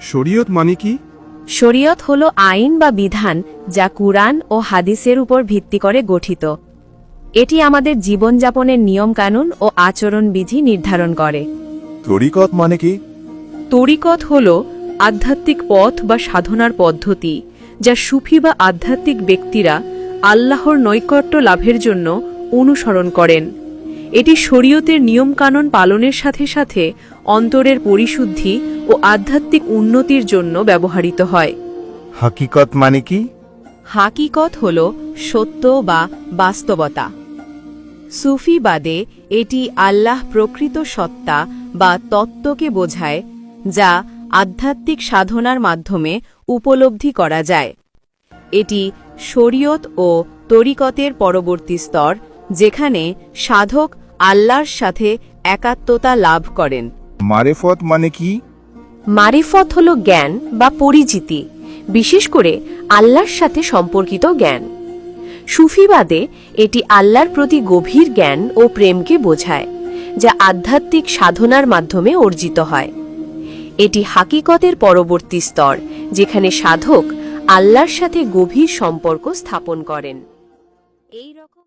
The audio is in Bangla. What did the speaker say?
শরীয়ত মানে কি? শরীয়ত হল আইন বা বিধান যা কুরআন ও হাদিসের উপর ভিত্তি করে গঠিত। এটি আমাদের জীবনযাপনের নিয়মকানুন ও আচরণবিধি নির্ধারণ করে। তরিকত মানে কি? তরিকত হল আধ্যাত্মিক পথ বা সাধনার পদ্ধতি যা সুফি বা আধ্যাত্মিক ব্যক্তিরা আল্লাহর নৈকট্য লাভের জন্য অনুসরণ করেন। এটি শরীয়তের নিয়মকানুন পালনের সাথে সাথে অন্তরের পরিশুদ্ধি ও আধ্যাত্মিক উন্নতির জন্য ব্যবহৃত হয়। হাকিকত মানে কি? হাকিকত হল সত্য বা বাস্তবতা। সুফিবাদে এটি আল্লাহ প্রকৃত সত্তা বা তত্ত্বকে বোঝায়, যা আধ্যাত্মিক সাধনার মাধ্যমে উপলব্ধি করা যায়। এটি শরীয়ত ও তরিকতের পরবর্তী স্তর, যেখানে সাধক আল্লাহর সাথে একাত্মতা লাভ করেন। মারেফত মানে কি? মারিফত হল জ্ঞান বা পরিচিতি, বিশেষ করে আল্লাহর সাথে সম্পর্কিত জ্ঞান। সুফিবাদে এটি আল্লাহর প্রতি গভীর জ্ঞান ও প্রেমকে বোঝায়, যা আধ্যাত্মিক সাধনার মাধ্যমে অর্জিত হয়। এটি হাকিকতের পরবর্তী স্তর, যেখানে সাধক আল্লাহর সাথে গভীর সম্পর্ক স্থাপন করেন। এই রকম